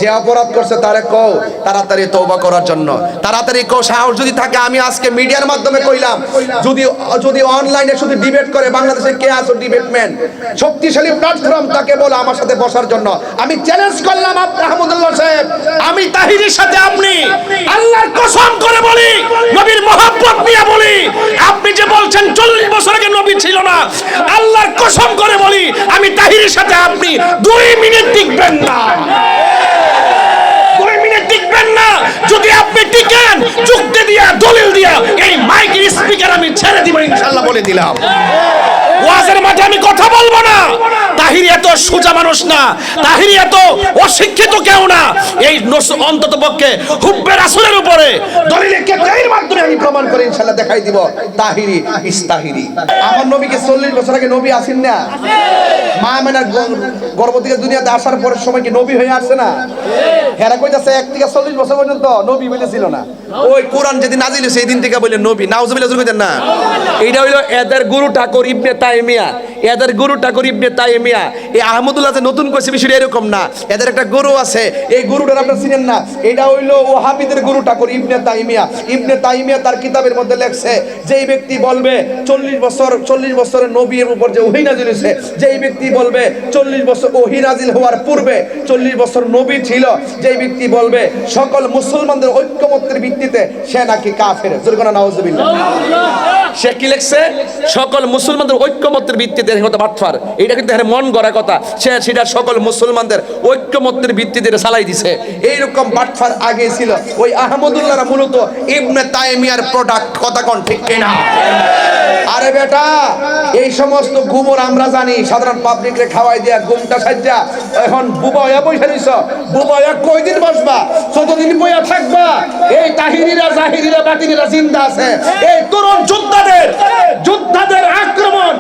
যে অপরাধ করছে তারে কও তাড়াতাড়ি তওবা করার জন্য, তাড়াতাড়ি কও। সাহস যদি থাকে, আমি আজকে মিডিয়ার মাধ্যমে কইলাম, যদি যদি অনলাইনে শুধু ডিবেট করে, বাংলাদেশে কে আছে ডিবেটম্যান, শক্তিশালী প্ল্যাটফর্ম, তাকে বলে আমার সাথে বসার জন্য। আমি চ্যালেঞ্জ করলাম আহমদুল্লাহ সাহেব, আমি তাহিরের সাথে আপনি আল্লাহর কসম করে বলি, নবীর মহব্বত নিয়ে বলি, আপনি যে বলছেন 40 বছর আগে নবী ছিল না, আল্লাহর কসম করে বলি, আমি তাহিরের সাথে আপনি 2 মিনিট টিকবেন না, 2 মিনিট টিকবেন না। যদি আপনি টিকেন, যুক্তি দিয়া দলিল দিয়া এই মাইকের স্পিকার আমি ছেড়ে দিব ইনশাআল্লাহ, বলে দিলাম। ওয়াজের মাঠে আমি কথা বলবো না। তাহিরি এত সোজা মানুষ না, তাহিরি এত অশিক্ষিত কেউ না। এই অন্তত পক্ষে হুব্বে রাসূলের উপরে দলিলের কেতাবের মাধ্যমে আমি প্রমাণ করে ইনশাআল্লাহ দেখাই দিব তাহিরি ইস্তাহিরি। আমার নবীকে 40 বছর আগে নবী আসেন না? মা আমেনার গর্ভ থেকে দুনিয়াতে আসার পরের সময় কি নবী হয়ে আসছে না? হেরা কইতাছে 1 থেকে 40 বছর পর্যন্ত নবী বলেছিল না। ওই কোরআন যেদিন নাজিল হইছে সেই দিন থেকে বলে নবী। নাউজুবিল্লাহ কইতেন না? এইটা হইলো এদের গুরু ঠাকুর ইবনে তাইমিয়া, এদের গুরু ঠাকুর ইবনে তাইমিয়া। এই আহমদুল্লাহ যে নতুন কইছে বিষয়টা এরকম না, এদের একটা গুরু আছে, এই গুরুটার আপনারা চিনেন না? এটা হইলো ওহাবিদের গুরু ঠাকুর ইবনে তাইমিয়া। ইবনে তাইমিয়া তার কিতাবের মধ্যে লেখছে, যেই ব্যক্তি বলবে 40 বছরের নবীর উপর যে ওহী নাজিল হইছে, যেই ব্যক্তি বলবে 40 বছর ওহী নাজিল হওয়ার পূর্বে 40 বছর নবী ছিল, যেই ব্যক্তি বলবে সকল মুসলমানদের ঐক্যমত্যের ভিত্তিতে, সে নাকি কাফের। জোরে কোন নাউজুবিল্লাহ। সে কি লিখছে? সকল মুসলমানদের ঐক্যমত্যের ভিত্তিতে হতে বাটফার। এটা কিন্তু মন গড়া কথা, সে সেটা সকল মুসলমানদের ঐক্যমত্যের ভিত্তিতে চালাই দিছে। এইরকম বাটফার আগে ছিল। ওই আহমদুল্লাহরা মূলত ইবনে তাইমিয়ার প্রোডাক্ট। কথা কোন ঠিক কিনা? আরে বেটা, এই সমস্ত গুমর আমরা জানি, সাধারণ পাবলিকরে খাওয়াই দিয়া গুমটা সাজ্জা এখন বুবা হইয়া বইসা নিছ। বুবা হইয়া কয়দিন বসবা? যতদিন বইয়া থাকবা। এই তাহিরিরা জাহিরিরা বাতিনিরা জিন্দা আছে। এই তরুণ যোদ্ধাদের আক্রমণ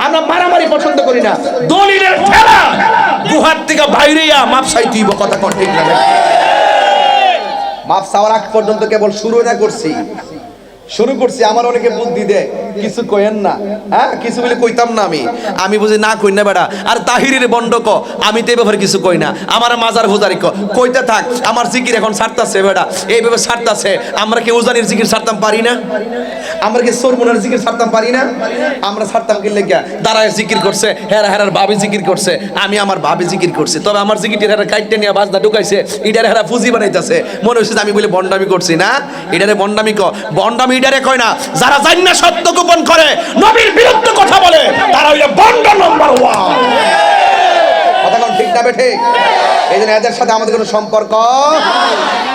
আমরা মারামারি পছন্দ করি না। দলিলের ঠেলা গুহার থেকে বাইরেয়া মাপ চাইতেইব। কথা কোন ঠিক না? মাপ চাওয়ার আগ পর্যন্ত কেবল শুরু করছি। আমার অনেকে বুদ্ধি দেয়, কিছু কইেন না, হ্যাঁ কিছু বলে কইতাম না। আমি বুঝি না কই না বেড়া। আর তাহিরের বন্ড ক, আমি তো এই ব্যাপারে কিছু কই না। আমার মাজার হুজারি কইতে থাক। আমার জিকির এখন ছাড়তাছে বেড়া, এইভাবে ছাড়তাছে। আমরা কি উজানির জিকির ছাড়তাম পারি না? আমরা কি সরমুনার জিকির ছাড়তাম পারি না? আমরা ছাড়তাম কি লেগা? দাঁড়ায় জিকির করছে, হেরার ভাবি জিকির করছে, আমি আমার ভাবি জিকির করছি। তবে আমার জিকিরটা হেরা কাইটে নিয়ে বাজনা ঢুকাইছে, এটারে হেরা ফুজি বানাইতেছে। মনে হচ্ছে আমি বলে বন্ডামি করছি না। এটারে বন্ডামি বন্ডামি এটারে কয় না। যারা জানি না সত্য গোপন করে, নবীর বিরুদ্ধে কথা বলে, তারা হইলো বন্ড নাম্বার 1। কথা কোন ঠিক না বেঠে? এই জন্য এদের সাথে আমাদের কোনো সম্পর্ক।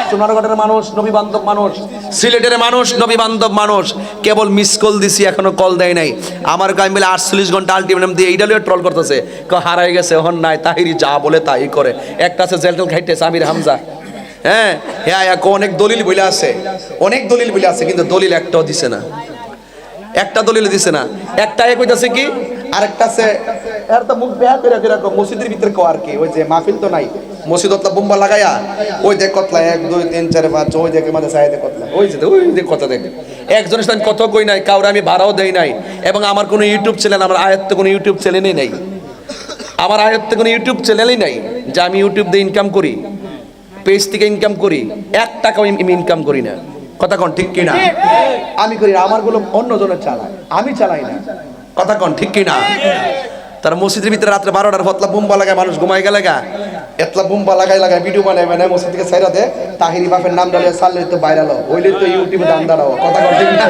সোনারগড়ের মানুষ নবী বান্ধব মানুষ, সিলেটের মানুষ নবী বান্ধব মানুষ। কেবল মিস কল দিছি, এখনো কল দেয় নাই। আমার গায়ে মিলে 48 ঘন্টা আলটিমেটাম দিয়ে এইটা লিয়ে ট্রল করতেছে, হারাই গেছে হন নাই। তাহিরি যা বলে তাই করে। একটা আছে জেলটেল খাইতেছে আমির হামজা। হ্যাঁ অনেক দলিল বলে আছে, কিন্তু দলিল একটাও দিছে না। একটা দলিল দিছে না। একটা কইতাছে কি, আরেকটা আছে এর তো মুখ বেয়া করে এরকম মসজিদের ভিতরে কো আর কি, ওই যে মাহফিল তো নাই, মসজিদতলা বোম্বা লাগায়া ওই দেখ কতলা 1 2 3 4 5 ওই দেখে মাঝে সাইডে কতলা, ওই যে কথা দেখ। একজনের সাথে কত কই নাই, কাউরে আমি ভাড়াও দেই নাই। এবং আমার কোনো ইউটিউব চ্যানেল, আমার আয়ত্তে কোনো ইউটিউব চ্যানেলই নাই। আমার আয়ত্তে কোনো ইউটিউব চ্যানেলই নাই যে আমি ইউটিউব দিয়ে ইনকাম করি, পেজ থেকে ইনকাম করি। 1 টাকাও আমি ইনকাম করি না। কথা কোন ঠিক কিনা? আমি করি না, আমারগুলো অন্যজনের চালায়, আমি চালাই না। কথা কোন ঠিক কিনা? তারা মসজিদের ভিতরে রাত্রে 12টার ফতলা বুম্বা লাগায়, মানুষ ঘুমাই গেলে এতলা বুম্বা লাগাই ভিডিও বানায় মসজিদ থেকে ছাইরা দে। তাহিরি বাপের নাম ডালে চাললে তো ভাইরাল হইলে তো ইউটিউবে দাম দাঁড়াও। কথা কোন ঠিক না?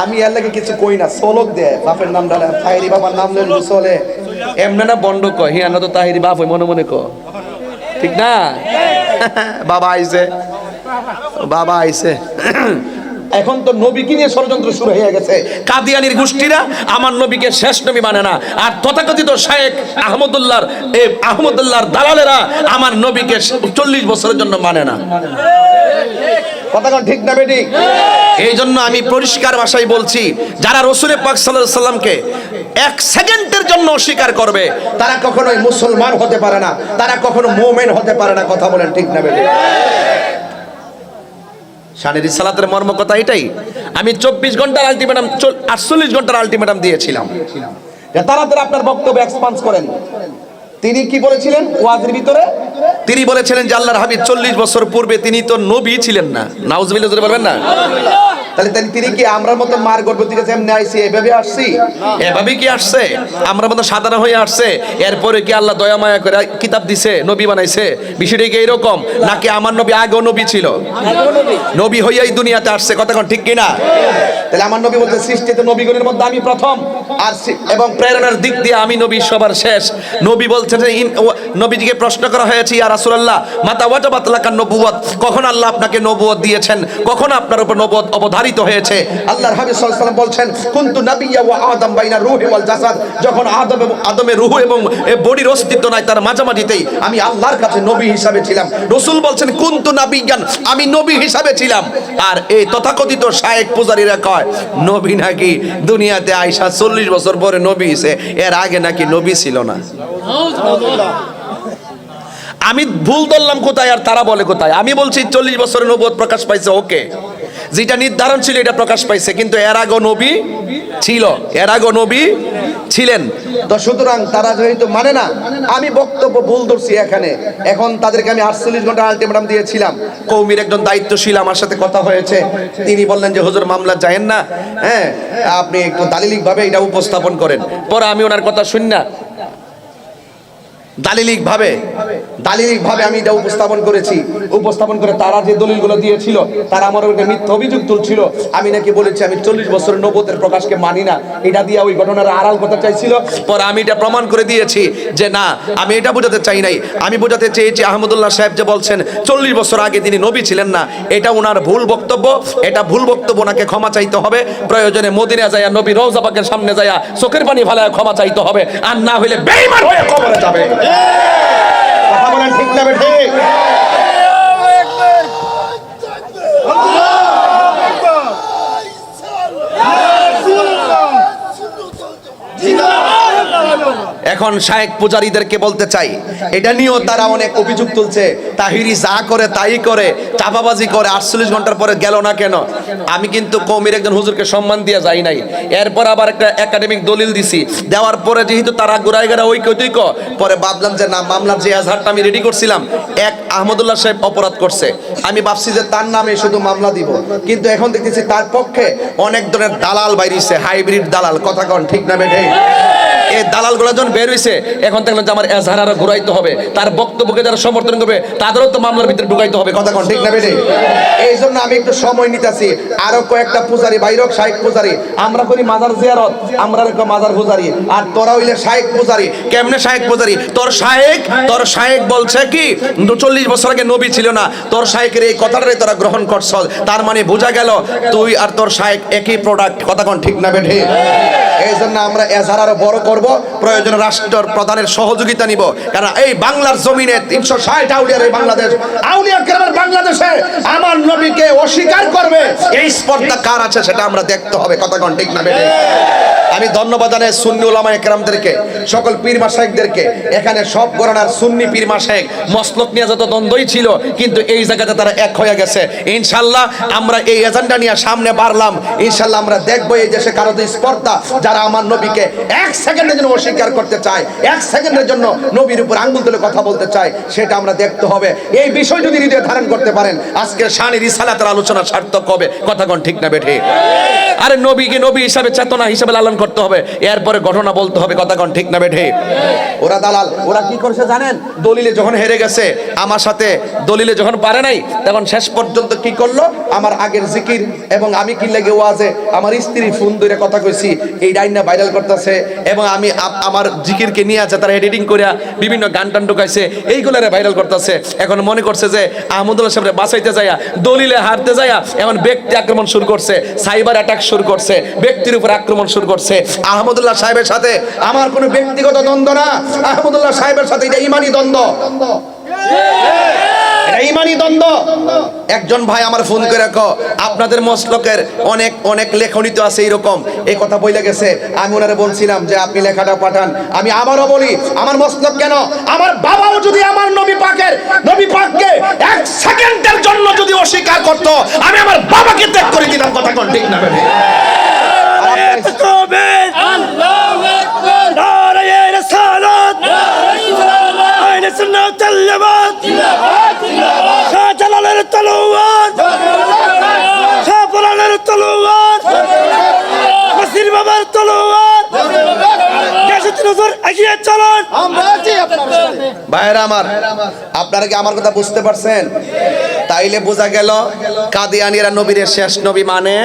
আমি এর লাগে কিছু কই না, সলক দে বাপের নাম ডালে, তাহিরি বাবার নাম লইলে চলে এমনে না। বন্ড কয় হিয়া না তো তাহিরি বাপ হই মনে মনে ক, ঠিক না? বাবা আইছে। এখন তো নবীকে নিয়ে ষড়যন্ত্র শুরু হয়ে গেছে। কাদিয়ানির গোষ্ঠীরা আমার নবীকে শেষ নবী মানে না, আর তথাকথিত শেখ আহমদুল্লাহর দালালেরা আমার নবীকে 40 বছরের জন্য মানে না। কথা কোন ঠিক না বেটি? এই জন্য আমি পরিষ্কার ভাষায় বলছি, যারা রাসূল পাক সাল্লাল্লাহু আলাইহি সাল্লামকে 1 সেকেন্ডের জন্য অস্বীকার করবে, তারা কখনোই মুসলমান হতে পারে না, তারা কখনো মুমিন হতে পারে না। কথা বলেন ঠিক না বেটি? শানের রিসালাতের মর্ম কথা এটাই। আমি 24 ঘন্টার আলটিমেটাম 48 ঘন্টার আলটিমেটাম দিয়েছিলাম যে তাড়াতাড়ি আপনার বক্তব্য এক্সপান্স করেন। তিনি কি বলেছিলেন ওয়াজের ভিতরে? তিনি বলেছিলেন যে আল্লাহর হাবিব 40 বছর পূর্বে তিনি তো নবী ছিলেন না। নাউজুবিল্লাহ জোরে বলবেন না? তাহলে তিনি কি আমরার মতো মার গর্ভ থেকে যেমনি আইছি এভাবে আসছি? এভাবে কি আসছে? আমরা মতো সাধারণ হয়ে আসছে? এরপরে কি আল্লাহ দয়া মায়া করে কিতাব দিছে, নবী বানাইছে? বিষয়টা কি এরকম নাকি আমার নবী আগেও নবী ছিল? নবী হইয়াই দুনিয়াতে আসছে, কথা কোন ঠিক কিনা? তাহলে আমার নবী বলতে সৃষ্টিতে নবীগণের মধ্যে আমি প্রথম, আর এবং প্রেরণার দিক দিয়ে আমি নবী সবার শেষ। নবী বলছেন যে নবীজিকে প্রশ্ন করা হয়েছে, ইয়া রাসূলুল্লাহ মাতা ওয়াজাবাত লাকান নবুওয়াত, কখন আল্লাহ আপনাকে নবুয়ত দিয়েছেন, কখন আপনার উপর নবুয়ত অবধারিত হয়েছে? আল্লাহর হাবিব সাল্লাল্লাহু আলাইহি ওয়াসাল্লাম বলছেন কুনতু নাবিয়্যা ওয়া আদম বাইনা রূহি ওয়াল জাসাদ, যখন আদমের রূহ এবং বডির অস্তিত্ব নাই তার মাঝামাঝিতেই আমি আল্লাহর কাছে নবী হিসাবে ছিলাম। রাসূল বলছেন কুনতু নাবিয়্যান, আমি নবী হিসাবে ছিলাম। আর এই তথাকথিত শায়েখ পূজারীরা কয় নবী নাকি দুনিয়াতে আয়েশা 40 বছর পরে নবী হইছে, এর আগে নাকি নবী ছিল না। আমি ভুল ধরলাম কোথায় আর তারা বলে কোথায়? আমি বলছি 40 বছরের নবুয়ত প্রকাশ পাইছে, ওকে, যেটা নির্ধারণ ছিল এটা প্রকাশ পাইছে, কিন্তু এর আগে নবী ছিল, এর আগে নবী ছিলেন। তো সুতরাং তারা যেহেতু মানে না, আমি বক্তব্য ভুল ধরছি এখানে, এখন তাদেরকে আমি 48 ঘন্টা আলটিমেটাম দিয়েছিলাম। কওমির একজন দায়িত্বশীল আমার সাথে কথা হয়েছে, তিনি বললেন যে হুজুর মামলা যায়েন না, হ্যাঁ আপনি একটু দালিলিকভাবে এটা উপস্থাপন করেন। পরে আমি ওনার কথা শুন না দালিলিকভাবে আমি এটা উপস্থাপন করেছি। উপস্থাপন করে তারা যে দলিলগুলো দিয়েছিল, তারা আমার উপরে মিথ্যা অভিযোগ তুলছিল। আমি নাকি বলেছি আমি 40 বছরের নবুয়তের প্রকাশকে মানি না, এটা দিয়ে ওই ঘটনার আড়াল কথা চাইছিল। পরে আমি এটা প্রমাণ করে দিয়েছি যে না, আমি এটা বোঝাতে চাই নাই, আমি বোঝাতে চেয়েছি আহমদুল্লাহ সাহেব যে বলছেন 40 বছর আগে তিনি নবী ছিলেন না, এটা ওনার ভুল বক্তব্য, এটা ভুল বক্তব্য, ওনাকে ক্ষমা চাইতে হবে। প্রয়োজনে মদিনা যায়া নবী রওজা পাকের সামনে যায়া চোখের পানি ফেলায় ক্ষমা চাইতে হবে, আর না হইলে বেঈমান হয়ে কবরে যাবে। কথা বলেন ঠিক না ঠিক? এখন শায়েখ পূজারীদেরকে বলতে চাই, এটা নিয়েও তারা অনেক অভিযোগ তুলছে, তাহিরি যা করে তাই করে, চাপাবাজি করে, 48 ঘন্টার পরে গেল না কেন? আমি কিন্তু কওমির একজন হুজুরকে সম্মান দিয়ে যাই নাই, এরপর আবার একটা একাডেমিক দলিল দিছি, দেওয়ার পরে যেহেতু তারা গোড়ায় গেরা ঐক্য পরে ভাবলাম যে না, মামলার যে এজাহারটা আমি রেডি করছিলাম, এক আহমদুল্লাহ সাহেব অপরাধ করছে, আমি ভাবছি যে তার নামে শুধু মামলা দিব, কিন্তু এখন দেখতেছি তার পক্ষে অনেক ধরনের দালাল বাইরিছে, হাইব্রিড দালাল, কথা কন ঠিক না বেঠে? এই দালালগুলো যখন বের হইছে, এখন দেখলাম যে আমার এজাহার আরো ঘুরাইতে হবে, তার বক্তব্যকে যারা সমর্থন করবে তাদেরও তো মামলার ভিতরে ঢুকাইতে হবে, কথা কোন ঠিক না বেটে? এই জন্য আমি একটু সময় নিতেছি, আরো কয়েকটা পূজারি বাইরক শায়েখ পূজারি, আমরা করি মাজার জিয়ারত, আমরা রেখো মাজার পূজারি, আর তোরা হইলে শায়েখ পূজারি। কেমনে শায়েখ পূজারি? তোর শায়েখ বলছে কি 40 বছর আগে নবী ছিল না, তোর শায়েখের এই কথাটাই তোরা গ্রহণ করছ, তার মানে বোঝা গেল তুই আর তোর শায়েখ একই প্রোডাক্ট, কথা কোন ঠিক না বেটে? এই জন্য আমরা এজাহার আরো বড় করব, প্রয়োজনে রাষ্ট্র প্রধানের সহযোগিতা নিব, কারণ এই বাংলার জমিনে 360 আউলিয়ার এই বাংলাদেশ, আউলিয়া কেরামের বাংলাদেশে আমার নবীকে অস্বীকার করবে, এই স্পর্ধা কার আছে সেটা আমরা দেখতে হবে, কথা কোন ঠিক না বেটে? আমি ধন্যবাদ জানাই সুন্নি উলামায়ে কেরামদেরকে, সকল পীর মাশায়েখদেরকে। এখানে সব ঘরানার সুন্নি পীর মাশায়েখ মসলক নিয়ে যত দ্বন্দ্বই ছিল, কিন্তু এই জায়গাতে তারা এক হয়ে গেছে। ইনশাআল্লাহ আমরা এই এজেন্ডা নিয়ে সামনে বাড়লাম, ইনশাআল্লাহ আমরা দেখব এই দেশে কারো স্পর্ধা, যারা আমার নবীকে 1 সেকেন্ডের জন্য অস্বীকার করতে চায়, 1 সেকেন্ডের জন্য নবীর উপর আঙ্গুল তুলে কথা বলতে চায়, সেটা আমরা দেখতে হবে। এই বিষয় যদি হৃদয়ে ধারণ করতে পারেন, আজকের শানি রিসালাতের আলোচনা সার্থক হবে, কথা কোন ঠিক না বেঠে? আরে নবীকে নবী হিসাবে, চেতনা হিসাবে লালন করতে হবে, এরপরে ঘটনা বলতে হবে, কথা কোন ঠিক না বেঠে? ওরা দালাল, ওরা কি করছে জানেন? দলিলে যখন হেরে গেছে আমার সাথে, দলিলে যখন পারে নাই, তখন শেষ পর্যন্ত কি করলো, আমার আগের জিকির এবং আমি কি লাগে ওয়াজে আমার স্ত্রী ফোন ধরে কথা কইছি, এই ডাইনা ভাইরাল করতেছে, এবং আমি আমার জিকিরকে নিয়ে আছে তারা এডিটিং করে বিভিন্ন গান টান ঢুকাইছে, এইগুলারে ভাইরাল করতেছে। এখন মনে করছে যে আহমদুল্লাহ সাহেবরে বাঁচাইতে যায়া, দলিলে হারতে যায়া এখন ব্যক্তি আক্রমণ শুরু করছে, সাইবার অ্যাটাক শুরু করছে, ব্যক্তির উপর আক্রমণ শুরু করছে। আহমদুল্লাহ সাহেবের সাথে আমার কোনো ব্যক্তিগত দ্বন্দ্ব না, আহমদুল্লাহ সাহেবের সাথে এটা ইমানি দ্বন্দ্ব, ইমানি দ্বন্দ্ব। একজন ভাই আমার ফোন করে আপনাদের মসলকের অনেক অনেক লেখনী তো আছে এরকম, এই কথা বলে গেছে। আমি ওনারে বলছিলাম যে আপনি লেখাটা পাঠান। আমি আবারও বলি, আমার মসলক কেন, আমার বাবাও যদি আমার নবী পাককে 1 সেকেন্ডের জন্য যদি অস্বীকার করত, আমি আমার বাবাকে ত্যাগ করে দিতাম, কথা কোন ঠিক না বেঠে? আল্লাহু আকবার, নারায়ে রিসালাত, নারায়ে তলোয়ার, শাহপরানের তলোয়ার, নাসির বাবার তলোয়ার, গ্যাসের নজর এগিয়ে চলুন। ভাইরা আমার, আপনারা কি আমার কথা বুঝতে পারছেন? তাইলে বোঝা গেল কাদিয়ানীরা নবীর শেষ নবী মানে,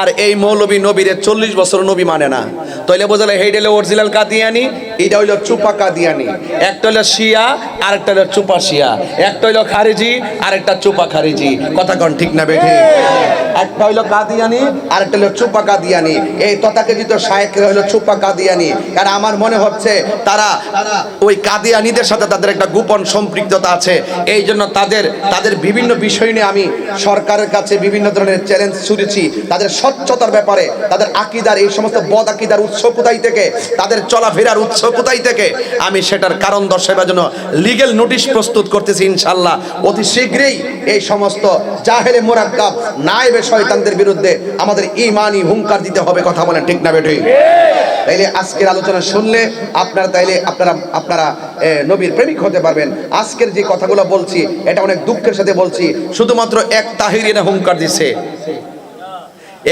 আর এই মৌলবী নবীর 40 বছর নবী মানে না। তাইলে বোঝা গেল এইটা হলো অরিজিনাল কাদিয়ানী, এটা হইলো চুপা কাদিয়ানী। একটা হলো শিয়া, আরেকটা হলো চুপা শিয়া। একটা হইলো খারিজি, আরেকটা চুপা খারিজি। কথা কোন ঠিক না বেঠিক? একটা হইলো কাদিয়ানী, আরেকটা হলো চুপা কাদিয়ানী। এই তথাকথিত শায়েখরা হইলো চুপা কাদিয়ানী। কারণ আমার মনে হচ্ছে তারা ওই কাদিয়ানীদের সাথে তাদের একটা গোপন সম্পৃক্ততা আছে। এই জন্য তাদের বিভিন্ন বিষয় নিয়ে আমি সরকারের কাছে বিভিন্ন ধরনের চ্যালেঞ্জ ছুড়েছি। তাদের স্বচ্ছতার ব্যাপারে, তাদের আকীদার এই সমস্ত বদ আকীদার উৎস কোথায় থেকে, তাদের চলাফেরার উৎস কোথায় থেকে, আমি সেটার কারণ দর্শাবার জন্য লিগ্যাল নোটিশ প্রস্তুত করতেছি ইনশাআল্লাহ। অতি শীঘ্রই এই সমস্ত জাহেলে মুরাক্কাব নায়েবে শয়তানদের বিরুদ্ধে আমাদের ঈমানি হুঙ্কার দিতে হবে। কথা বলেন ঠিক না বেঠিক? তাইলে আজকের আলোচনা শুনলে আপনারা নবীর প্রেমিক হতে পারবেন। আজকের যে কথাগুলো বলছি এটা অনেক দুঃখের সাথে বলছি। শুধুমাত্র এক তাহিরি না হুঙ্কার দিছে,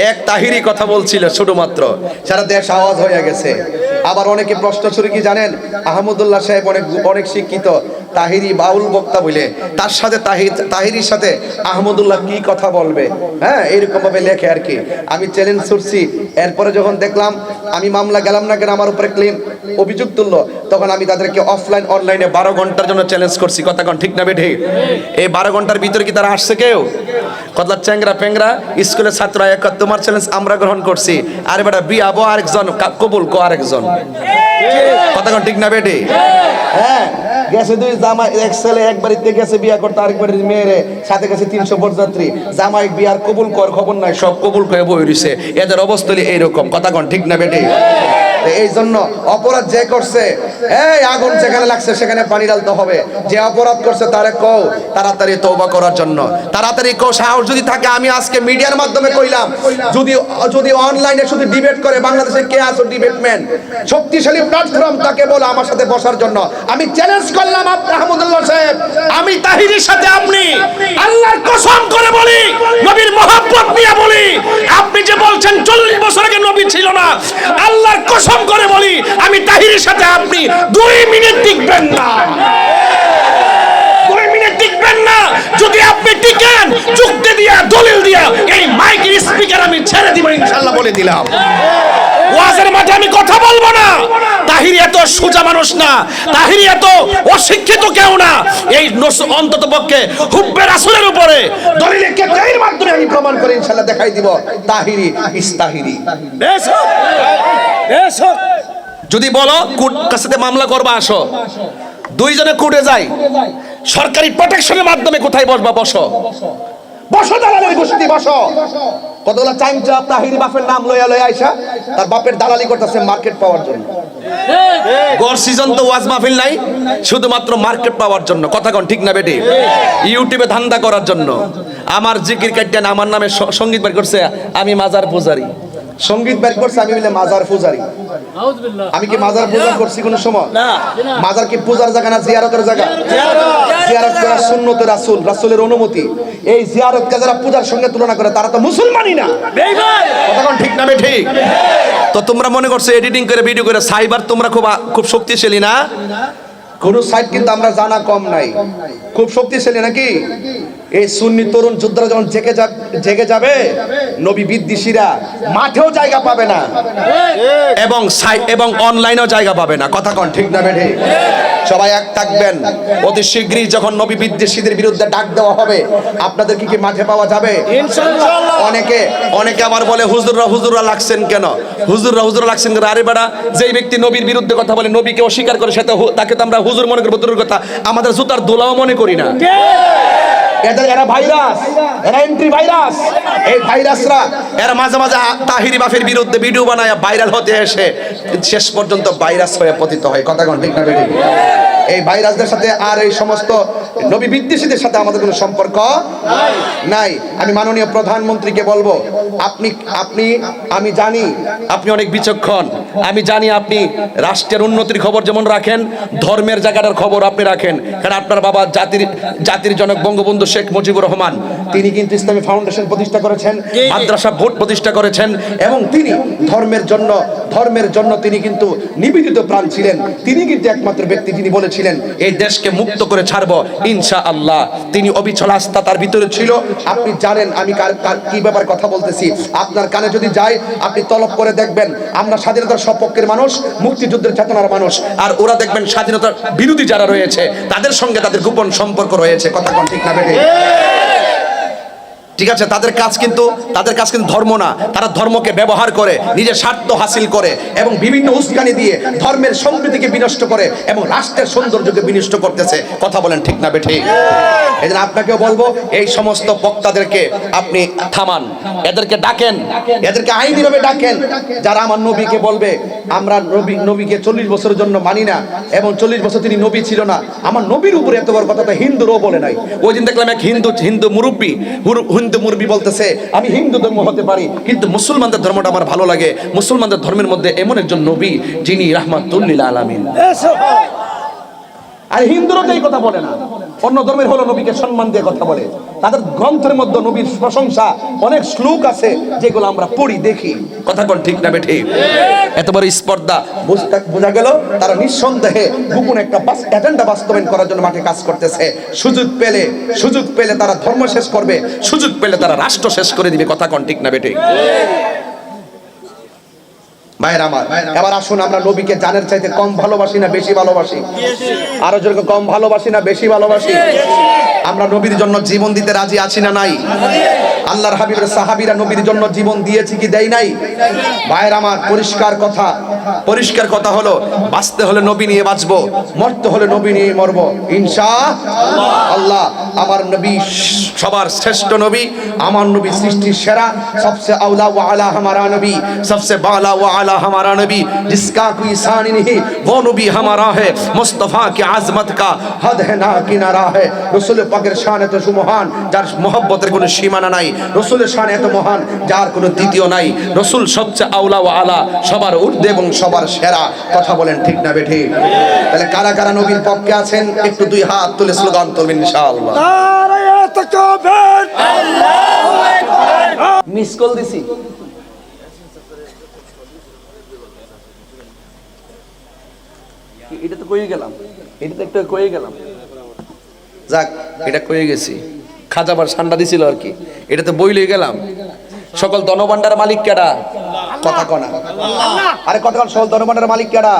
এক তাহিরি কথা বলছিল শুধুমাত্র, সারা দেশ আওয়াজ হয়ে গেছে। আবার অনেকে প্রশ্ন শুরু কি জানেন, আহমদুল্লাহ সাহেব অনেক শিক্ষিত, তাহিরি বাউল বক্তা বলে, তার সাথে তাহিরির সাথে আহমদুল্লাহ কি কথা বলবে? হ্যাঁ, এরকম ভাবে লেখে আর কি। আমি চ্যালেঞ্জ ছুড়ছি, এরপরে যখন দেখলাম আমি মামলা গেলাম না কেন, আমার উপরে ক্লেম অভিযোগ তুললো, তখন আমি তাদেরকে অফলাইন অনলাইনে 12 ঘন্টার জন্য চ্যালেঞ্জ করছি। কথা কোন ঠিক না বেঠিক? এই 12 ঘন্টার ভিতরে কি তারা আসছে কেউ? কথা চ্যাংরা প্যাংরা স্কুলের ছাত্র এক, তোমার চ্যালেঞ্জ আমরা গ্রহণ করছি। আরে বেটা বিয়া বো আরেকজন, কবুল কো আরেকজন। কথা কোন ঠিক না বেঠিক? হ্যাঁ, গেছে দুই জামাই, এক ছেলে এক বাড়িতে গেছে বিয়া করতে, আরেক বাড়ির মেয়েরে সাথে গেছে 300 বরযাত্রী। জামাই বিয়ার কবুল কর খবর নাই, সব কবুল করে বই রইছে। এদের অবস্থা এইরকম। কথা কোন ঠিক না বেঠিক? এই জন্য অপরাধ যে করছে, এই আগুন যেখানে লাগছে সেখানে পানি ঢালতে হবে। যে অপরাধ করছে তারে কও তাড়াতাড়ি তওবা করার জন্য, তাড়াতাড়ি কও। সাহস যদি থাকে, আমি আজকে মিডিয়ার মাধ্যমে কইলাম, যদি অনলাইনে শুধু ডিবেট করে, বাংলাদেশে কে আছে ডিবেটম্যান, শক্তিশালী প্ল্যাটফর্ম, তাকে বলো আমার সাথে বসার জন্য। আমি চ্যালেঞ্জ করলাম আহমদুল্লাহ সাহেব, আমি তাহিরির সাথে আপনি, আল্লাহর কসম করে বলি, নবীর মহব্বত নিয়ে বলি, আপনি যে বলছেন 40 বছর আগে নবী ছিল না, আল্লাহর কসম করে বলি, আমি তাহিরের সাথে আপনি 2 মিনিট টিকবেন না। 2 মিনিট টিকবেন না। যদি আপনি টিকেন, যুক্তি দিয়া দলিল দিয়া এই মাইকের স্পিকার আমি ছেড়ে দিব ইনশাআল্লাহ, বলে দিলাম। ওয়াজের মাঠে আমি কথা বলবো না। তাহিরি এত সোজা মানুষ না, তাহিরি এত অশিক্ষিত কেউ না। এই অন্তত পক্ষে হুব্বে রাসূলের উপরে দলিলে কেতাইয়ের মাধ্যমে আমি প্রমাণ করে ইনশাআল্লাহ দেখাই দিব তাহিরি ইস্তাহিরি। যদি বলো কোর্ট কাছে মামলা করবা, আসো, দুইজনে কোর্টে যাই, সরকারি প্রোটেকশনের মাধ্যমে কোথায় বসবা? বসো, দালালের গোষ্ঠী বসো। কতগুলা চাইমচাপ তাহিরি বাপের নাম লইয়া আইসা তার বাপের দালালি করতেছে মার্কেট পাওয়ার জন্য। গড় সিজন তো ওয়াজ মাহফিল নাই, শুধুমাত্র মার্কেট পাওয়ার জন্য। কথা কোন ঠিক না বেটি? ইউটিউবে ধান্দা করার জন্য। আমার জিকির কাটতেন, আমার নামে সঙ্গীত বের করছে, আমি মাজার পূজারি। সঙ্গীত বের করছে, আমি বলে মাজার পূজারি। আমি কি মাজার পূজা করছি কোন সময়? মাজার কি পূজার জায়গা না জিয়ারতের জায়গা? জিয়ারত করা সুন্নতে রাসূল, রাসূলের অনুমতি। এই জিয়ারতকে যারা পূজার সঙ্গে তুলনা করে তারা তো মুসলমানই না। কথা কোন ঠিক না বেঠিক? তো তোমরা মনে করছো এডিটিং করে ভিডিও করে সাইবার তোমরা খুব শক্তিশালী না? কোন সাইট কিন্তু আমরা জানা কম নাই, খুব শক্তিশালী নাকি? এই সুন্নি তরুণ যোদ্ধারা যখন জেগে যাবে, নবী বিদ্বেষীরা মাঠেও জায়গা পাবে না, এবং অনলাইনেও জায়গা পাবে না। কথা কোন ঠিক না বেঠে? সবাই এক থাকবেন। অতি শীঘ্রই যখন নবী বিদ্বেষীদের বিরুদ্ধে ডাক দেওয়া হবে, আপনাদের কি মাঠে পাওয়া যাবে? ইনশাআল্লাহ। অনেকে আবার বলে হুজুররা লাগছেন কেন? হুজুররা লাগছেন কেন? আরে বেটা, যেই ব্যক্তি নবীর বিরুদ্ধে কথা বলে, নবীকে অস্বীকার করে, তাকে তো আমরা হুজুর মনে করবো, দূরের কথা আমাদের জুতার দোলাও মনে করি না। এরা ভাইরাস, এরা এন্ট্রি ভাইরাস। এই ভাইরাসরা এরা মাঝে মাঝে তাহিরি বাফের বিরুদ্ধে ভিডিও বানায় ভাইরাল হতে এসে শেষ পর্যন্ত ভাইরাস হয়ে পতিত হয়। কথা কোন ঠিক না বেঠিক? এই ভাইরাসদের সাথে আর এই সমস্ত নবী বিদ্বেষীদের সাথে আমাদের কোনো সম্পর্ক নাই। আমি মাননীয় প্রধানমন্ত্রীকে বলবো, আপনি আপনি আমি জানি আপনি অনেক বিচক্ষণ, আমি জানি আপনি রাষ্ট্রের উন্নতির খবর যেমন রাখেন, ধর্মের জায়গাটার খবর আপনি রাখেন। কারণ আপনার বাবা জাতির জনক বঙ্গবন্ধু শেখ মুজিবুর রহমান, তিনি কিন্তু ইসলামী ফাউন্ডেশন প্রতিষ্ঠা করেছেন, মাদ্রাসা বোর্ড প্রতিষ্ঠা করেছেন, এবং তিনি ধর্মের জন্য তিনি কিন্তু নিবেদিত প্রাণ ছিলেন। তিনি কিন্তু একমাত্র ব্যক্তি যিনি বলেছিলেন এই দেশকে মুক্ত করে ছাড়বো ইনশাআল্লাহ। তিনি অবিচল আস্থা তার ভিতরে ছিল। আপনি জানেন আমি কি ব্যাপার কথা বলতেছি, আপনার কানে যদি যায় আপনি তলব করে দেখবেন, আমরা স্বাধীনতার সপক্ষের মানুষ, মুক্তিযুদ্ধের চেতনার মানুষ, আর ওরা দেখবেন স্বাধীনতার বিরোধী যারা রয়েছে তাদের সঙ্গে তাদের গোপন সম্পর্ক রয়েছে। কথা কোন ঠিক না বেঠিক? ঠিক আছে, তাদের কাজ কিন্তু ধর্ম না, তারা ধর্মকে ব্যবহার করে নিজের স্বার্থ হাসিল করে এবং বিভিন্ন উস্কানি দিয়ে ধর্মের সম্প্রীতিকে বিনষ্ট করে এবং রাষ্ট্রের সৌন্দর্যকে বিনষ্ট করতেছে। কথা বলেন ঠিক না বেঠিক? এই জন্য আপনাকেও বলবো, এই সমস্ত বক্তাদেরকে আপনি থামান, এদেরকে ডাকেন, এদেরকে আইনিভাবে ডাকেন। যারা আমার নবীকে বলবে আমরা নবীকে 40 বছরের জন্য মানি না এবং 40 বছর তিনি নবী ছিল না, আমার নবীর উপরে এত বড় কথা তো হিন্দুরও বলে নাই। ওই দিন দেখলাম এক হিন্দু মুরব্বী বলতেছে আমি হিন্দু ধর্ম হতে পারি, কিন্তু মুসলমানদের ধর্মটা আমার ভালো লাগে। মুসলমানদের ধর্মের মধ্যে এমন একজন নবী যিনি রাহমাতুল লিল আলামিন। আর হিন্দুরা তো এই কথা বলে না, অন্য ধর্মের হলো নবীকে সম্মান দিয়ে কথা বলে। তাদের গ্রন্থের মধ্যে নবীর প্রশংসা অনেক শ্লোক আছে যেগুলো আমরা পড়ি দেখি। কথা কোন ঠিক না বেঠিক? এত বড় স্পর্ধা বোঝা গেল তারা নিঃসন্দেহে গোপন একটা এজেন্ডা বাস্তবায়ন করার জন্য মাঠে কাজ করতেছে। সুযোগ পেলে তারা ধর্ম শেষ করবে, সুযোগ পেলে তারা রাষ্ট্র শেষ করে দিবে। কথা কোন ঠিক না বেঠিক? ভাইয়ের আমার, এবার আসুন আমরা নবীকে জানের চাইতে কম ভালোবাসি না বেশি ভালোবাসি? আরো যেরকম কম ভালোবাসি না বেশি ভালোবাসি? আমরা নবীর জন্য জীবন দিতে রাজি আছি না নাই? আল্লাহর হাবিবের সাহাবীরা নবীর জন্য জীবন দিয়েছে কি দেয় নাই? ভাইয়ের আমার, পরিষ্কার কথা হলো বাঁচতে হলে নবী নিয়ে বাঁচবো, মরতে হলে নবী নিয়ে মরবো ইনশাআল্লাহ। আমার নবী সবার শ্রেষ্ঠ নবী, আমার নবী সৃষ্টির সেরা, সবসে আওলা ওয়া আলা হামারা নবী, সবসে বালা ওয়া আলা हमारा नबी जिसका कोई सानी नहीं वो नबी हमारा है, मुस्तफा की आजमत का हद है ना किनारा है। रसूल पाकेर शान এত সুমহান যার মহব্বতের কোনো সীমানা নাই, রসুলের শান এত মহান যার কোনো দ্বিতীয় নাই। রসুল সবচেয়ে আওলা ওয়া আলা, সবার ঊর্ধ্বে এবং সবার সেরা। কথা বলেন ঠিক না বেঠিক? তাহলে কারা কারা নবীর পক্ষে আছেন একটু দুই হাত তুলে স্লোগান তুলবেন ইনশাআল্লাহ। নারায়ে তাকবীর, আল্লাহু আকবার। মিস কল দিছি, এটা তো কয়ে গেলাম, এটা তো একটু কয়ে গেলাম, যাক এটা কয়ে গেছি। খাজাবার ঠান্ডা দিছিল আর কি, এটা তো বই লয়ে গেলাম। সকল ধনভাণ্ডার মালিক কেডা? কথা কনা আরে কথা কন, সকল ধনভাণ্ডার মালিক কেডা?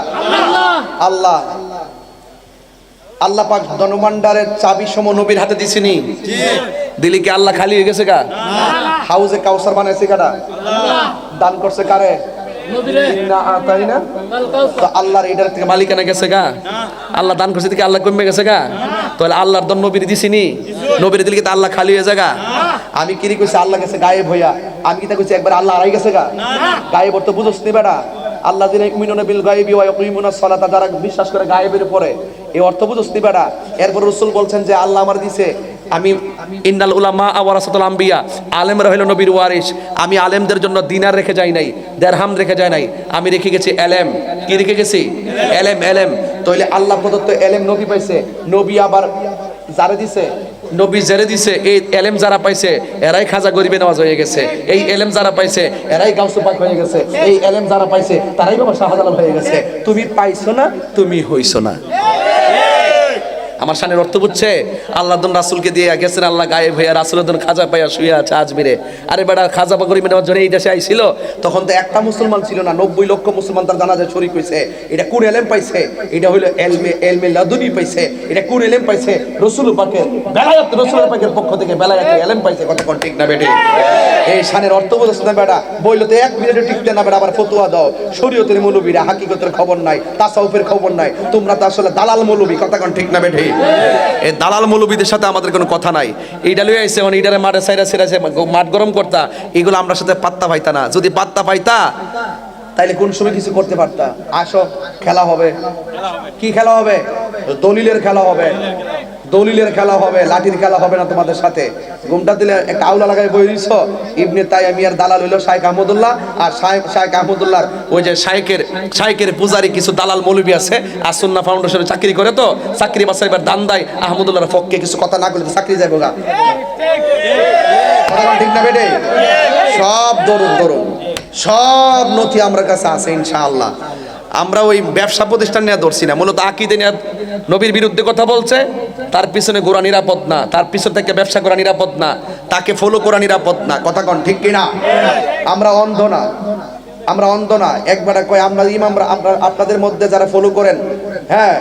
আল্লাহ। আল্লাহ পাক ধনভাণ্ডারের চাবি সম নবীর হাতে দিছিনি? দিলি কি আল্লাহ খালি হয়ে গেছে গা? হাউজে কাউসার বানাইছে কারা? দান করছে কারে? আল্লাহর এটার থেকে মালিকানা গেছে গা? আল্লাহ দান করছে থেকে আল্লাহ কমে গেছে গা? তাহলে আল্লাহর দন নবীর দিছিনি? নবীর দিলে কি আল্লাহ খালি হয়ে যাগা? আমি কি কইছি আল্লাহ গেছে গায়েব হইয়া? আমি কি তা কইছি একবার আল্লাহ হারাই গেছে গা? গায়েব তো বুঝছ নি বেটা? আল্লাহ যিনি ইউমিনুনা বিল গায়বি ওয়া ইয়াকুমুনাস সালাতা, যারা বিশ্বাস করে গায়েবের উপরে, এই অর্থ বুঝছ নি বেটা? এরপর রাসূল বলছেন যে আল্লাহ আমার দিছে, আমি ইন্নাল উলামা ওয়ারাসাতুল আম্বিয়া, আলেমরা হলো নবীর ওয়ারিস। আমি আলেমদের জন্য দিনার রেখে যাই নাই, দিরহাম রেখে যাই নাই, আমি রেখে গেছি এলেম। কি রেখে গেছি? এলেম। তাইলে আল্লাহ প্রদত্ত এলেম নবী পাইছে, নবী আবার যারা দিছে, নবী যারা দিছে, এই এলেম যারা পাইছে এরাই খাজা গরিবে নওয়াজ হয়ে গেছে। এই এলেম যারা পাইছে এরাই গাউসে পাক হয়ে গেছে। এই এলেম যারা পাইছে তারাই বাবা শাহজালাল হয়ে গেছে। তুমি পাইছো না, তুমি হইছো না। আমার শানের অর্থ বুঝছে? আল্লাহ রাসূলকে দিয়ে গেছেন, আল্লাহ গায়েব হইয়া রাসূলের খাজা পাইয়া শুয়ে আছে আজমিরে। আরে বেটা, খাজা গরিবে নেওয়ার জন্য এই দেশে আইছিল, তখন তো একটা মুসলমান ছিল না, 90 লক্ষ মুসলমান তার জানাজায় শরীক হইছে। এটা কোন এলেম পাইছে? এটা হইলো এলমে লাদুনি পাইছে। এটা কোন এলেম পাইছে? রাসূল পাকের বেলায়েত, রাসূলের পাকের পক্ষ থেকে বেলায়েতের এলেম পাইছে। কথা কোন ঠিক না বেটি? এই শানের অর্থ বুঝছ না বেটা? বইলো তো 1 মিনিটে টিকতে না বেটা, আবার ফতোয়া দাও। শরীয়তের মৌলবীরা হাকিকতের খবর নাই, তাসাউফের খবর নাই, তোমরা তো আসলে দালাল মৌলবী। কথা কোন ঠিক না বেটি? এই দালাল মৌলবীদের সাথে আমাদের কোনো কথা নাই। এইটা লইয়া আইছে মানে এইটারে মাঠে সাইরা মাঠ গরম করতা, এগুলো আমরা সাথে পাত্তা পাইতা না। যদি পাত্তা পাইতা তাইলে কোন সময় কিছু করতে পারতা। আসো খেলা হবে। কি খেলা হবে? দলিলের খেলা হবে। দলিলের খেলা হবে, লাঠির খেলা হবে না তোমাদের সাথে। ঘুমটা দিলে একটা আউলা লাগাই বই দিছ। ইবনে তাইমিয়ার দালাল হইল শাইখ আহমদুল্লাহ, আর শাইখ আহমদুল্লাহর ওই যে শাইখের পূজারি কিছু দালাল মৌলবি আছে, আর সুন্নাহ ফাউন্ডেশনে চাকরি করে, তো চাকরি বাসায় এবার দান দেয় আহমদুল্লাহর পক্ষে, কিছু কথা না করলে চাকরি যাবো গা। ঠিক না বেটে? সব দরুন সব নথি আমার কাছে আছে ইনশাআল্লাহ। আমরা ওই ব্যবসা প্রতিষ্ঠান নিয়ে ধরছি না, মূলত আকীদা নিয়ে নবীর বিরুদ্ধে কথা বলছে, তার পিছনে গোরা নিরাপদ না, তার পিছন থেকে ব্যবসা করা নিরাপদ না, তাকে ফলো করা নিরাপদ না। কথা কন ঠিক কিনা? আমরা অন্ধ না, একবার কই আমরা ইমামরা, আমরা আপনাদের মধ্যে যারা ফলো করেন, হ্যাঁ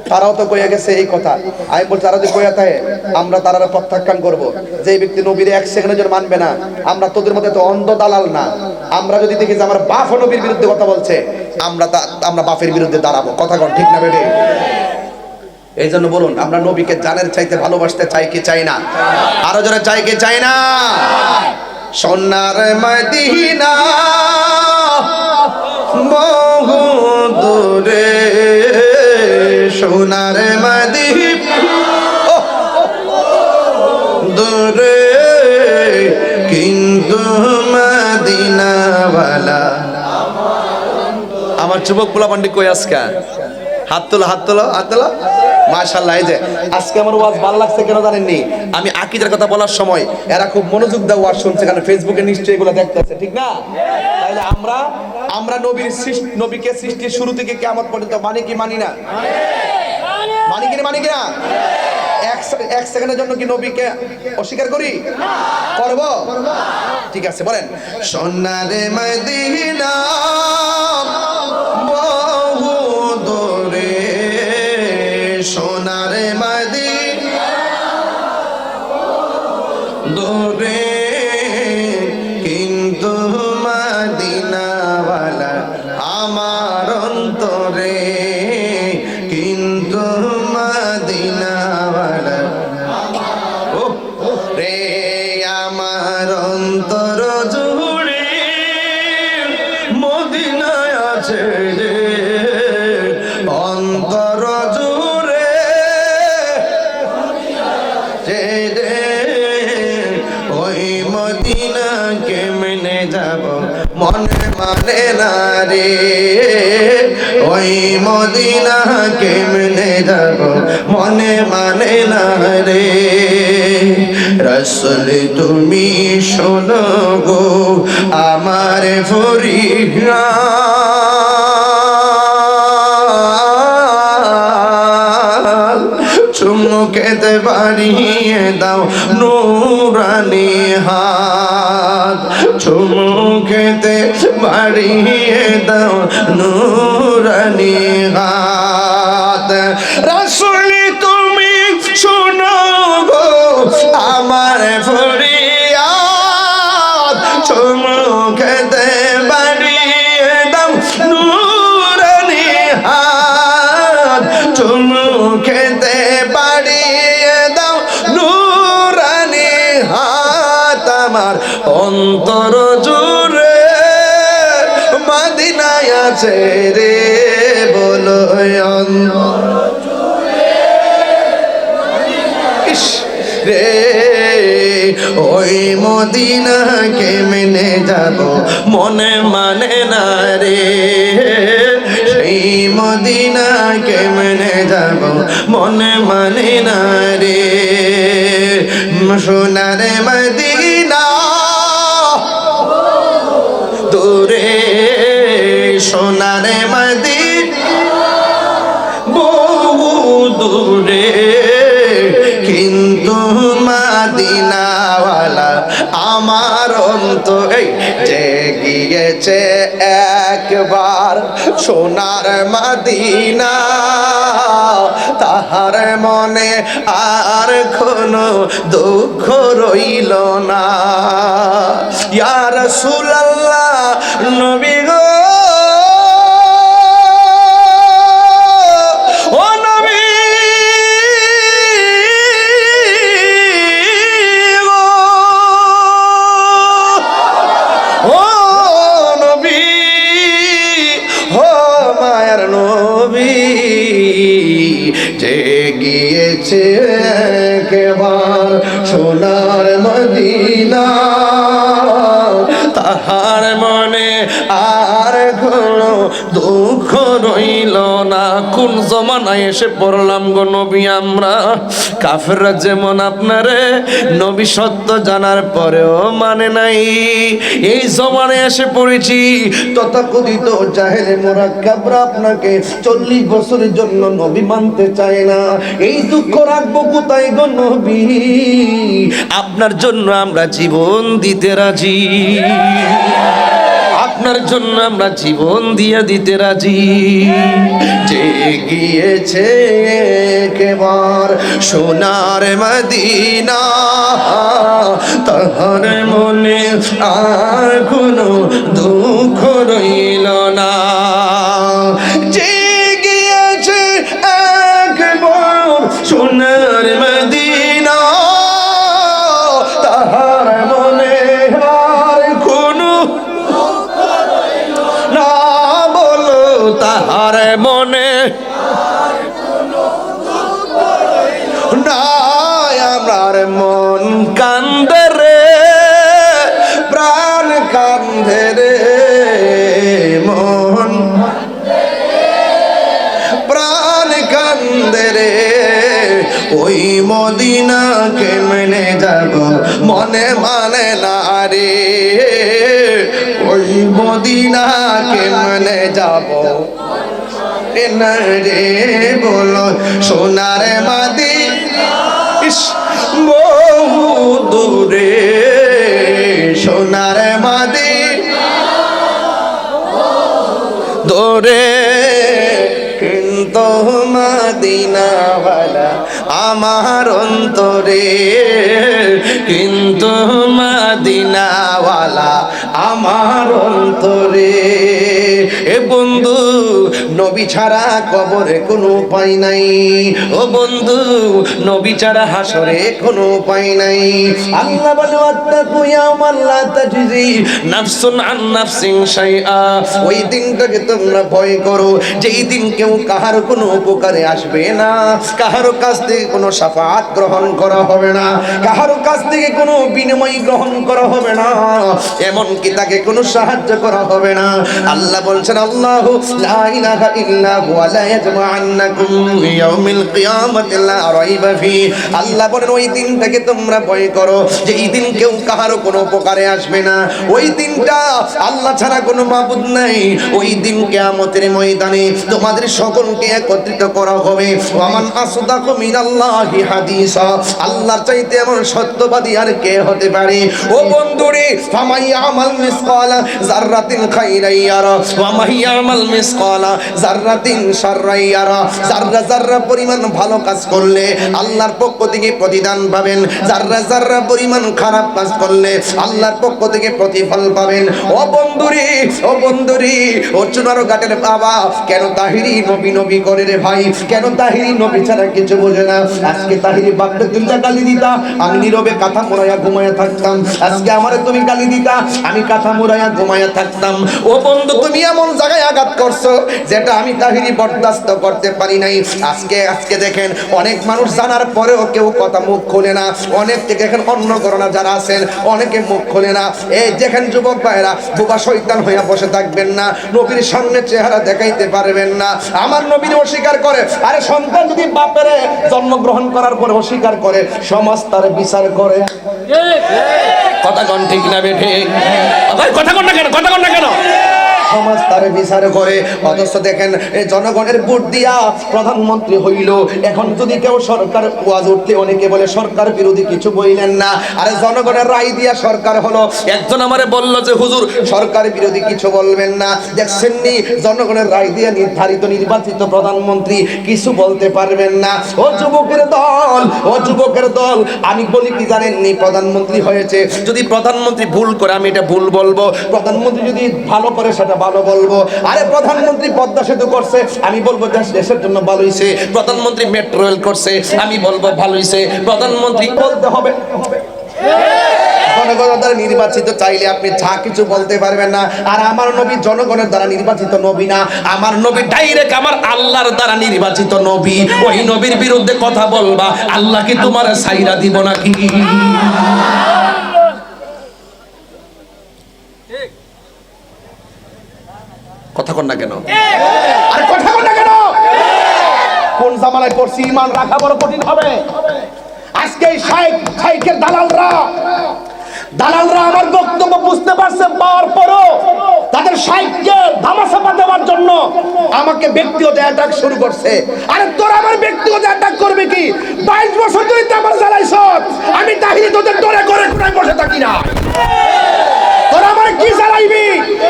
তারাও তো কইয়া গেছে এই কথা। আমি বলছি তারা যদি কইয়া থাকে আমরা তারা প্রত্যাখ্যান করব। যে ব্যক্তি নবীর এক সেকেন্ডের জন্য মানবে না, আমরা তোদের মধ্যে তো অন্ধ দালাল না। আমরা যদি দেখি যে আমার বাপ নবীর বিরুদ্ধে কথা বলছে, আমরা বাপের বিরুদ্ধে দাঁড়াবো। কথা কন ঠিক না বেটে? এই জন্য বলুন, আমরা নবীকে জানের চাইতে ভালোবাসতে চাই কি চাই না? আরো যারা চাই কি চাই না? সোনার মদিনা বহু দূরে, সোনার মদিনা দূরে, কিন্তু মদিনাওয়ালা। আমার যুবক পোলা পান্ডি কই আজকে? হাত তোলো। মাশাআল্লাহ। এই যে আজকে আমার ওয়াজ ভালো লাগছে কেন জানেননি? আমি আকীদার কথা বলার সময় এরা খুব মনোযোগ দিয়ে ওয়াজ শুনছে, কারণ ফেসবুকে নিশ্চয়ই এগুলো দেখতেছে, ঠিক না? তাইলে আমরা নবীকে সৃষ্টির শুরু থেকে কিয়ামত পর্যন্ত মানি কি মানি না? মানি কি না? এক সেকেন্ডের জন্য কি নবীকে অস্বীকার করি? করব? ঠিক আছে, বলেন সোনার মদিনা বহু দূরে, সোনার মদিনা দূরে, কিন্তু মদিনাওয়ালা আমার অন্তরে, কিন্তু মদিনাওয়ালা রে আমার অন্তর জুড়ে মদিনায় আছে রে, অন্তর জুড়ে রে, ওই মদিনা কেমনে যাব মনে মানে না রে, ওই মদিনা কেমনে যাব মনে মানে না রে। রাসূল তুমি শোনো গো আমার ফরিয়াদ, চুমুকেতে বাড়িয়ে দাও নূরানি হাত, চুমুকেতে বাড়িয়ে দাও নূরানি হাত। রাসূল তুমি শোনো গো আমার ফরিয়াদ, চুমুকেতে বাড়িয়ে দাও নূরানি হাত, চুমুকেতে বাড়িয়ে দাও নূরানি হাত। আমার অন্তর জুড়ে মদিনায় আছে রে, বলো অন্তর রে, ওই মদিনা কেমনে যাব মনে মানে না রে, সেই মদিনা কেমনে যাব মনে মানে না রে। সোনার মদিনা দূরে, সোনার মদিনা বহু দূরে, কিন্তু মদিনাওয়ালা আমার অন্তরে যে গিয়েছে একবার সোনার মদিনা, তাহার মনে আর কোনো দুঃখ রইল না। ইয়া রাসূলুল্লাহ নবী গো, যে গিয়েছে কেবার সোনার মদিনা, তাহার মনে আর কোনো দুঃখ রইল না। কোন জমানায় এসে পড়লাম গো নবী আমরা? কাফেররা যেমন আপনারে নবী সত্য জানার পরেও মানে নাই, এই জমানায় এসে পড়েছি তথাকথিত জাহেলে মুরাক্কাবরা আপনাকে 40 বছরের জন্য নবী মানতে চায় না। এই দুঃখ রাখবো কোথায় গো নবী? আপনার জন্য আমরা জীবন দিতে রাজি, আপনার জন্য আমরা জীবন দিয়ে দিতে রাজি। যে গিয়েছে কেবার সোনার মদিনা, তাহার মনে আর কোনো দুঃখ রইল না। যে গিয়েছে একবার সোনার মদিনা, তাহার মনে আর কোনো না, বলো তাহার মনে না। আমার মন কান্দে রে, প্রাণ কান্দে রে, মন প্রাণ কান্দে রে। ওই মদিনাকে মেনে যাব মনে মানে না রে, ওই মদিনাকে মেনে যাব না রে। বলো সোনার মদিনা বহু দূরে, সোনার মদিনা দূরে, কিন্তু মদিনাওয়ালা আমার অন্তরে, কিন্তু মদিনাওয়ালা আমার অন্তরে। এ বন্ধু, নবী ছাড়া কবরে কোনো উপায় নাই। ও বন্ধু, নবী ছাড়া হাসরে কোনো উপায় নাই। আল্লাহ বলে ওয়াত্তাকু ইয়াওমান লা তাজজি নাফসুন আন নাফসিন শাইআ। ওই দিনটাকে তোমরা ভয় করো, যেই দিন কেউ কাহার কোনো উপকারে আসবে না, কাহার কাছ থেকে কোনো শাফাআত গ্রহণ করা হবে না, কাহার কাছ থেকে কোনো বিনিময় গ্রহণ করা হবে না, এমনকি তাকে কোনো সাহায্য করা হবে না। আল্লাহ বলছেন আল্লাহু লা ইলাহা ইল্লা হুয়া লা ইয়াজমাআন্নাকুম ইয়াউমিল কিয়ামাতি লা রাইবা ফি। আল্লাহ বলেন ওই দিনটাকে তোমরা ভয় করো, যেই দিন কেউ কাহার কোনো উপকারে আসবে না। ওই দিনটা আল্লাহ ছাড়া কোনো মাবুদ নাই। ওই দিন কিয়ামতের ময়দানে তোমাদের সকলকে একত্রিত করা হবে। ওয়ামান আসদাকু মিনাল্লাহি হাদিসা। আল্লাহর চাইতে এমন সত্যবাদী আর কে হতে পারে? ও বন্ধুরে, ফামাইয়ামাল মিসকালা যাররাতিন খাইরান ইয়ারা ওয়া মাইয়ামাল মিসকালা যাররাতিন শাররান ইয়ারা। যাররা যাররা পরিমাণ ভালো কাজ করলে আল্লাহর পক্ষ থেকে প্রতিদান পাবেন, যাররা যাররা পরিমাণ খারাপ কাজ করলে আল্লাহর পক্ষ থেকে প্রতিফল পাবেন। ও বন্ধুরে, ও বন্ধুরে, ও চুনারো ঘাটের বাবা, কেন তাহিরি নবী নবী করে রে ভাই? কেন তাহিরি নবী ছাড়া কিছু বোঝে না? আজকে তাহিরি বাপকে তুইলা গালি দিতা, আমি নীরবে কাঁথা মোড়াইয়া ঘুমাইয়া থাকতাম। আজকে আমারে তুমি গালি দিতা, আমি কাঁথা মোড়াইয়া ঘুমাইয়া থাকতাম। ও বন্ধু, তুমি এমন জায়গায় আঘাত করছো যেটা আমি তাহিরি বরদাস্ত করতে পারি নাই। আজকে দেখেন অনেক মানুষ জানার পরেও কেউ কথা মুখ খোলে না। অনেক দেখেন অন্য করোনা যারা আছেন অনেকে মুখ খোলে না। এই দেখেন যুবক ভাইরা, বোবা শয়তান হইয়া বসে থাকবেন না, নবীর সামনে চেহারা দেখাইতে পারবেন না। আমার নবীর অস্বীকার করে। আরে সন্তান যদি বাপের জন্মগ্রহণ করার পরে অস্বীকার করে, সমাজ তার বিচার করে। কথা কোন ঠিক না বেঠে? কথা কোন না কেন? কথা কোন না কেন? সমাজ তার বিচার করে। অথচ দেখেন জনগণের ভোট দিয়া প্রধানমন্ত্রী হইল। এখন যদি কেউ সরকার ওয়াজ উঠলে অনেকে বলে সরকার বিরোধী কিছু বইলেন না। আরে জনগণের রায় দিয়া সরকার হলো। একজন আমারে বলল যে হুজুর সরকার বিরোধী কিছু বলবেন না। দেখছেন নি, জনগণের রায় দিয়া নির্ধারিত নির্বাচিত প্রধানমন্ত্রী কিছু বলতে পারবেন না। ও যুবকের দল, ও যুবকের দল, আমি বলি কি জানেননি, প্রধানমন্ত্রী হয়েছে, যদি প্রধানমন্ত্রী ভুল করে আমি এটা ভুল বলবো, প্রধানমন্ত্রী যদি ভালো করে সেটা ভালো বলবো। আরে প্রধানমন্ত্রী পদ্মা সেতু করছে, আমি বলবো দেশের জন্য ভালো হইছে। প্রধানমন্ত্রী মেট্রো রেল করছে, আমি বলবো ভালো হইছে। প্রধানমন্ত্রী বলতে হবে। জনগণের দ্বারা নির্বাচিত, চাইলে আপনি যা কিছু বলতে পারবেন না। আর আমার নবী জনগণের দ্বারা নির্বাচিত নবী না, আমার নবী ডাইরেক্ট আমার আল্লাহর দ্বারা নির্বাচিত নবী। ওই নবীর বিরুদ্ধে কথা বলবা, আল্লাহ কি তোমার সাইরা দিব নাকি? কথা কন না কেন? আরে কথা কন না কেন? কোন জামানায় পড়ছি? ঈমান রাখা বড় কঠিন হবে। আজকে এই শাইখের দালালরা আমার বক্তব্য বুঝতে পারছে, পাওয়ার পরও তাদের শাইখকে ধামাচাপা দেওয়ার জন্য আমাকে ব্যক্তিগত অ্যাটাক শুরু করছে। আরে তোরা আমার ব্যক্তিগত অ্যাটাক করবে কি? 22 বছর ধরে তো আমার জ্বালাইছ। আমি তাহিরি তোদের ডরে করে কোথায় বসে থাকি না। তোরা আমার কি জ্বালাইবি?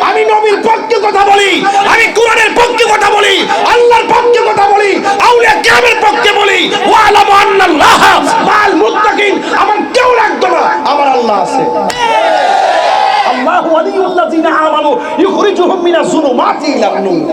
আমি নবীর পক্ষে কথা বলি, আমি কোরআনের পক্ষে কথা বলি, আল্লাহর পক্ষে কথা বলি, আউলিয়া কিরামের পক্ষে বলি। ওয়ালামু আন্নাল্লাহ মাল মুত্তাকিন। আমার কেউ লাগবে না, আমার আল্লাহ আছে। আল্লাহু ওয়ালিয়ুল্লাযিনা আমানু ইখরিজুহুম মিনাজ যুলুমাতি ইলান নূর।